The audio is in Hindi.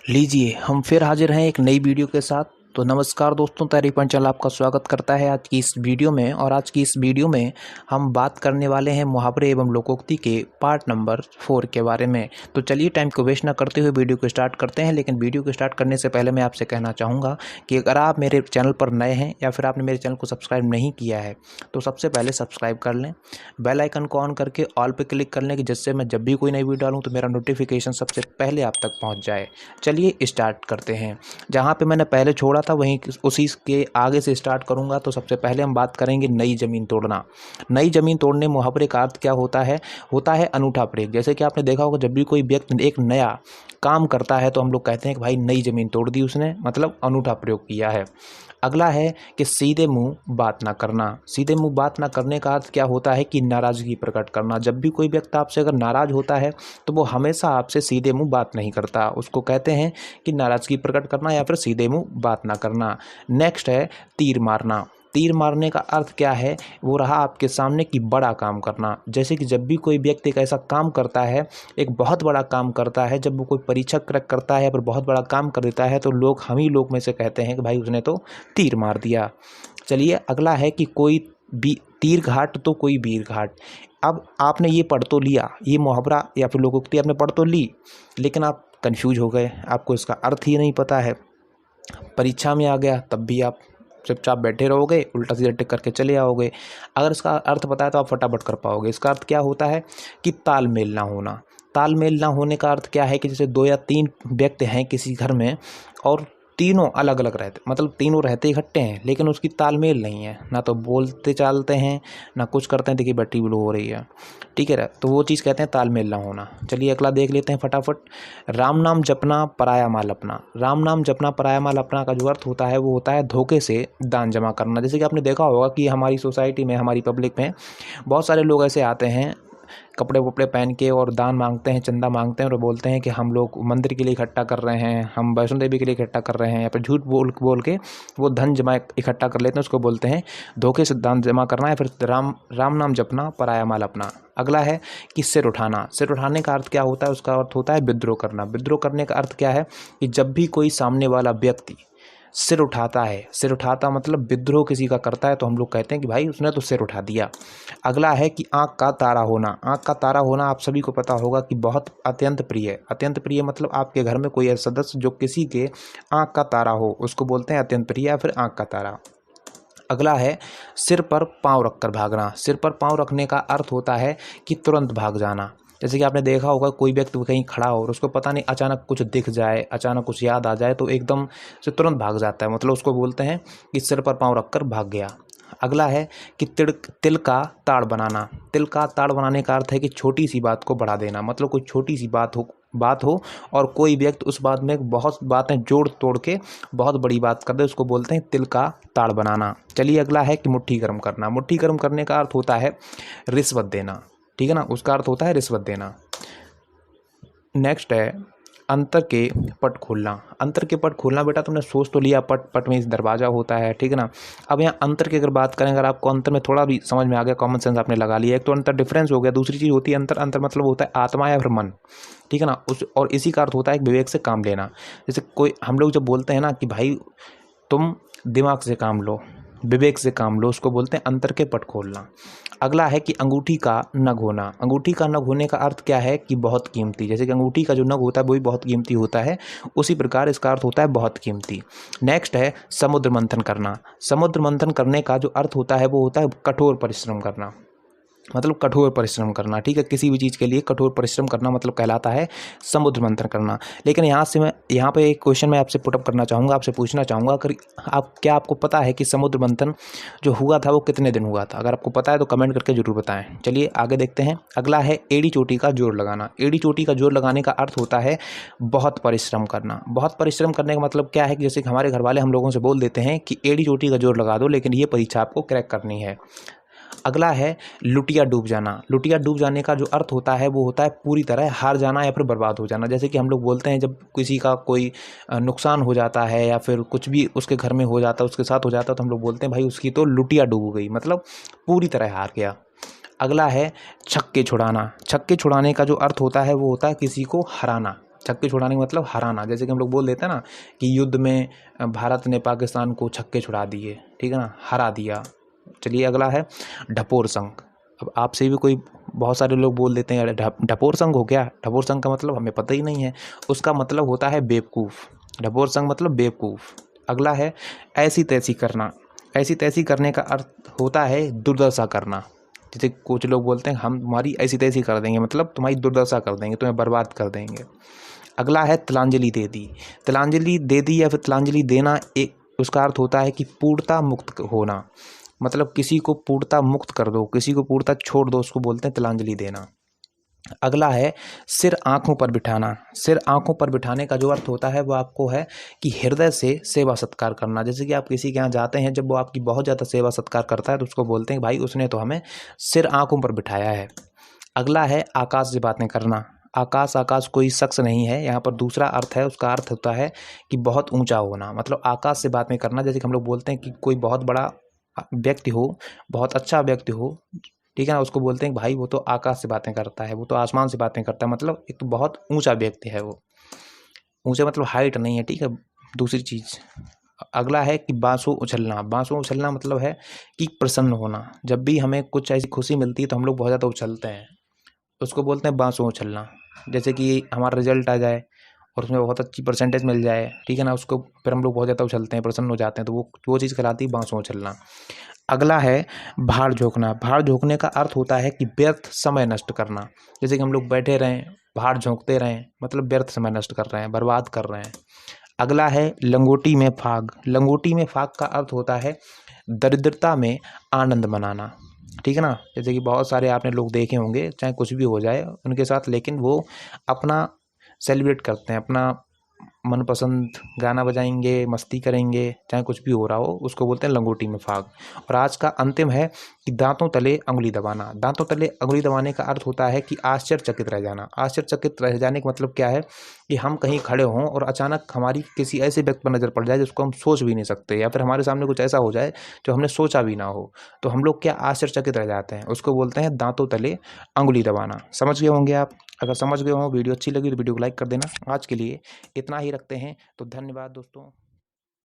लीजिए हम फिर हाजिर हैं एक नई वीडियो के साथ। तो नमस्कार दोस्तों, तैयारी पॉइंट चैनल आपका स्वागत करता है आज की इस वीडियो में। और आज की इस वीडियो में हम बात करने वाले हैं मुहावरे एवं लोकोक्ति के पार्ट नंबर 4 के बारे में। तो चलिए टाइम को वेस्ट ना करते हुए वीडियो को स्टार्ट करते हैं। लेकिन वीडियो को स्टार्ट करने से पहले मैं आपसे कहना चाहूँगा कि अगर आप मेरे चैनल पर नए हैं या फिर आपने मेरे चैनल को सब्सक्राइब नहीं किया है तो सबसे पहले सब्सक्राइब कर लें, बेल आइकन को ऑन करके ऑल पे क्लिक कर लें कि जिससे मैं जब भी कोई नई वीडियो डालूँ तो मेरा नोटिफिकेशन सबसे पहले आप तक पहुँच जाए। चलिए स्टार्ट करते हैं। जहाँ पे मैंने पहले छोड़ा था वहीं उसी के आगे से स्टार्ट करूँगा। तो सबसे पहले हम बात करेंगे नई ज़मीन तोड़ना। नई ज़मीन तोड़ने मुहावरे का अर्थ क्या होता है? होता है अनूठा प्रयोग। जैसे कि आपने देखा होगा जब भी कोई व्यक्ति एक नया काम करता है तो हम लोग कहते हैं कि भाई नई ज़मीन तोड़ दी उसने, मतलब अनूठा प्रयोग किया है। अगला है कि सीधे मुंह बात ना करना। सीधे मुंह बात ना करने का अर्थ क्या होता है कि नाराज़गी प्रकट करना। जब भी कोई व्यक्ति आपसे अगर नाराज़ होता है तो वो हमेशा आपसे सीधे मुंह बात नहीं करता, उसको कहते हैं कि नाराज़गी प्रकट करना या फिर सीधे मुंह बात ना करना। नेक्स्ट है तीर मारना। तीर मारने का अर्थ क्या है? वो रहा आपके सामने कि बड़ा काम करना। जैसे कि जब भी कोई व्यक्ति एक ऐसा काम करता है, एक बहुत बड़ा काम करता है, जब वो कोई परीक्षा क्रैक करता है पर बहुत बड़ा काम कर देता है तो लोग हम ही लोग में से कहते हैं कि भाई उसने तो तीर मार दिया। चलिए अगला है कि कोई भी तीर घाट तो कोई वीर घाट। अब आपने ये पढ़ तो लिया, ये मुहावरा या फिर लोकोक्ति आपने पढ़ तो ली, लेकिन आप कन्फ्यूज हो गए, आपको इसका अर्थ ही नहीं पता है। परीक्षा में आ गया तब भी आप चुपचाप बैठे रहोगे, उल्टा सीधा टिक करके चले आओगे। अगर इसका अर्थ पता है तो आप फटाफट कर पाओगे। इसका अर्थ क्या होता है कि तालमेल ना होना। तालमेल ना होने का अर्थ क्या है कि जैसे 2 या 3 व्यक्ति हैं किसी घर में और तीनों अलग अलग रहते, मतलब तीनों रहते इकट्ठे हैं लेकिन उसकी तालमेल नहीं है, ना तो बोलते चालते हैं ना कुछ करते हैं। देखिए बैटरी लो हो रही है, ठीक है, तो वो चीज़ कहते हैं तालमेल ना होना। चलिए अगला देख लेते हैं फटाफट। राम नाम जपना पराया माल अपना। राम नाम जपना पराया माल अपना का जो अर्थ होता है वो होता है धोखे से दान जमा करना। जैसे कि आपने देखा होगा कि हमारी सोसाइटी में, हमारी पब्लिक में बहुत सारे लोग ऐसे आते हैं कपड़े वपड़े पहन के और दान मांगते हैं, चंदा मांगते हैं और बोलते हैं कि हम लोग मंदिर के लिए इकट्ठा कर रहे हैं, हम वैष्णो देवी के लिए इकट्ठा कर रहे हैं, या फिर झूठ बोल बोल के वो धन जमा इकट्ठा कर लेते हैं। उसको बोलते हैं धोखे से दान जमा करना या फिर राम नाम जपना पराया माल अपना। अगला है कि सिर उठाना। सिर उठाने का अर्थ क्या होता है? उसका अर्थ होता है विद्रोह करना। विद्रोह करने का अर्थ क्या है कि जब भी कोई सामने वाला व्यक्ति सिर उठाता है, सिर उठाता मतलब विद्रोह किसी का करता है तो हम लोग कहते हैं कि भाई उसने तो सिर उठा दिया। अगला है कि आँख का तारा होना। आँख का तारा होना आप सभी को पता होगा कि बहुत अत्यंत प्रिय है। अत्यंत प्रिय मतलब आपके घर में कोई ऐसा सदस्य जो किसी के आँख का तारा हो, उसको बोलते हैं अत्यंत प्रिय या फिर आँख का तारा। अगला है सिर पर पाँव रखकर भागना। सिर पर पाँव रखने का अर्थ होता है कि तुरंत भाग जाना। जैसे कि आपने देखा होगा कोई व्यक्ति कहीं खड़ा हो और उसको पता नहीं अचानक कुछ दिख जाए, अचानक कुछ याद आ जाए तो एकदम से तुरंत भाग जाता है, मतलब उसको बोलते हैं कि सिर पर पाँव रखकर भाग गया। अगला है कि तिल का ताड़ बनाना। तिल का ताड़ बनाने का अर्थ है कि छोटी सी बात को बढ़ा देना, मतलब कोई छोटी सी बात हो और कोई व्यक्ति उस बात में बहुत बातें जोड़ तोड़ के बहुत बड़ी बात कर दे, उसको बोलते हैं तिल का ताड़ बनाना। चलिए अगला है कि मुट्ठी गर्म करना। मुट्ठी गर्म करने का अर्थ होता है रिश्वत देना, ठीक है ना, उसका अर्थ होता है रिश्वत देना। नेक्स्ट है अंतर के पट खोलना। अंतर के पट खोलना, बेटा तुमने सोच तो लिया पट, पट में इस दरवाज़ा होता है, ठीक है ना। अब यहाँ अंतर की अगर बात करें, अगर आपको अंतर में थोड़ा भी समझ में आ गया, कॉमन सेंस आपने लगा लिया, एक तो अंतर डिफरेंस हो गया, दूसरी चीज़ होती है अंतर। अंतर मतलब होता है आत्मा या फिर मन, ठीक है ना, उस और इसी का अर्थ होता है विवेक से काम लेना। जैसे कोई हम लोग जब बोलते हैं ना कि भाई तुम दिमाग से काम लो, विवेक से काम लो, उसको बोलते हैं अंतर के पट खोलना। अगला है कि अंगूठी का नग होना। अंगूठी का नग होने का अर्थ क्या है कि बहुत कीमती। जैसे कि अंगूठी का जो नग होता है वो भी बहुत कीमती होता है, उसी प्रकार इसका अर्थ होता है बहुत कीमती। नेक्स्ट है समुद्र मंथन करना। समुद्र मंथन करने का जो अर्थ होता है वो होता है कठोर परिश्रम करना, मतलब कठोर परिश्रम करना, ठीक है, किसी भी चीज़ के लिए कठोर परिश्रम करना मतलब कहलाता है समुद्र मंथन करना। लेकिन यहाँ पे एक क्वेश्चन मैं आपसे पुटअप करना चाहूँगा, आपसे पूछना चाहूँगा, अगर आपको पता है कि समुद्र मंथन जो हुआ था वो कितने दिन हुआ था? अगर आपको पता है तो कमेंट करके जरूर बताएं। चलिए आगे देखते हैं। अगला है एड़ी चोटी का जोर लगाना। एड़ी चोटी का जोर लगाने का अर्थ होता है बहुत परिश्रम करना। बहुत परिश्रम करने का मतलब क्या है कि जैसे कि हमारे घर वाले हम लोगों से बोल देते हैं कि एड़ी चोटी का जोर लगा दो, लेकिन ये परीक्षा आपको क्रैक करनी है। अगला है लुटिया डूब जाना। लुटिया डूब जाने का जो अर्थ होता है वो होता है पूरी तरह हार जाना या फिर बर्बाद हो जाना। जैसे कि हम लोग बोलते हैं जब किसी का कोई नुकसान हो जाता है या फिर कुछ भी उसके घर में हो जाता है, उसके साथ हो जाता है, तो हम लोग बोलते हैं भाई उसकी तो लुटिया डूब गई, मतलब पूरी तरह हार गया। अगला है छक्के छुड़ाना। छक्के छुड़ाने का जो अर्थ होता है वो होता है किसी को हराना, छक्के छुड़ाने का मतलब हराना। जैसे कि हम लोग बोल देते हैं ना कि युद्ध में भारत ने पाकिस्तान को छक्के छुड़ा दिए, ठीक है ना, हरा दिया। चलिए अगला है ढपोर संघ। अब आपसे भी कोई बहुत सारे लोग बोल देते हैं अरे ढपोर संघ हो क्या? ढपोर संघ का मतलब हमें पता ही नहीं है। उसका मतलब होता है बेवकूफ़। ढपोर संघ मतलब बेवकूफ़। अगला है ऐसी तैसी करना। ऐसी तैसी करने का अर्थ होता है दुर्दशा करना। जैसे कुछ लोग बोलते हैं हम तुम्हारी ऐसी तैसी कर देंगे, मतलब तुम्हारी दुर्दशा कर देंगे, तुम्हें बर्बाद कर देंगे। अगला है तिलांजलि दे दी। तिलांजलि दे दी या फिर तिलांजलि देना, एक उसका अर्थ होता है कि पूर्णता मुक्त होना, मतलब किसी को पूर्णता मुक्त कर दो, किसी को पूर्णता छोड़ दो, उसको बोलते हैं तिलांजलि देना। अगला है सिर आंखों पर बिठाना। सिर आंखों पर बिठाने का जो अर्थ होता है वो आपको है कि हृदय से सेवा सत्कार करना। जैसे कि आप किसी के यहाँ जाते हैं, जब वो आपकी बहुत ज़्यादा सेवा सत्कार करता है तो उसको बोलते हैं भाई उसने तो हमें सिर आंखों पर बिठाया है। अगला है आकाश से बातें करना। आकाश, आकाश कोई शख्स नहीं है, यहाँ पर दूसरा अर्थ है। उसका अर्थ होता है कि बहुत ऊंचा होना, मतलब आकाश से बातें करना। जैसे कि हम लोग बोलते हैं कि कोई बहुत बड़ा व्यक्ति हो, बहुत अच्छा व्यक्ति हो, ठीक है ना, उसको बोलते हैं भाई वो तो आकाश से बातें करता है, वो तो आसमान से बातें करता है, मतलब एक तो बहुत ऊंचा व्यक्ति है वो। ऊंचे मतलब हाइट नहीं है, ठीक है। दूसरी चीज़ अगला है कि बांसुर उछलना। बांसुर उछलना मतलब है कि प्रसन्न होना। जब भी हमें कुछ ऐसी खुशी मिलती है तो हम लोग बहुत ज़्यादा उछलते हैं, उसको बोलते हैं बांसुर उछलना। जैसे कि हमारा रिजल्ट आ जाए और उसमें बहुत अच्छी परसेंटेज मिल जाए, ठीक है ना, उसको फिर हम लोग बहुत ज़्यादा उछलते हैं, प्रसन्न हो जाते हैं, तो वो चीज़ कहलाती है बांसुर उछलना। अगला है भाड़ झोंकना। भाड़ झोंकने का अर्थ होता है कि व्यर्थ समय नष्ट करना। जैसे कि हम लोग बैठे रहें, भाड़ झोंकते रहें, मतलब व्यर्थ समय नष्ट कर रहे हैं, बर्बाद कर रहे हैं। अगला है लंगोटी में फाग। लंगोटी में फाग का अर्थ होता है दरिद्रता में आनंद मनाना, ठीक है ना। जैसे कि बहुत सारे आपने लोग देखे होंगे, चाहे कुछ भी हो जाए उनके साथ, लेकिन वो अपना सेलिब्रेट करते हैं, अपना मनपसंद गाना बजाएंगे, मस्ती करेंगे, चाहे कुछ भी हो रहा हो, उसको बोलते हैं लंगोटी में फाग। और आज का अंतिम है कि दांतों तले अंगुली दबाना। दांतों तले अंगुली दबाने का अर्थ होता है कि आश्चर्यचकित रह जाना। आश्चर्यचकित रह जाने का मतलब क्या है कि हम कहीं खड़े हों और अचानक हमारी किसी ऐसे व्यक्ति पर नज़र पड़ जाए जिसको हम सोच भी नहीं सकते, या फिर हमारे सामने कुछ ऐसा हो जाए जो हमने सोचा भी ना हो, तो हम लोग क्या आश्चर्यचकित रह जाते हैं, उसको बोलते हैं दांतों तले अंगुली दबाना। समझ गए होंगे आप। अगर समझ गए हो, वीडियो अच्छी लगी तो वीडियो को लाइक कर देना। आज के लिए इतना ही रखते हैं, तो धन्यवाद दोस्तों।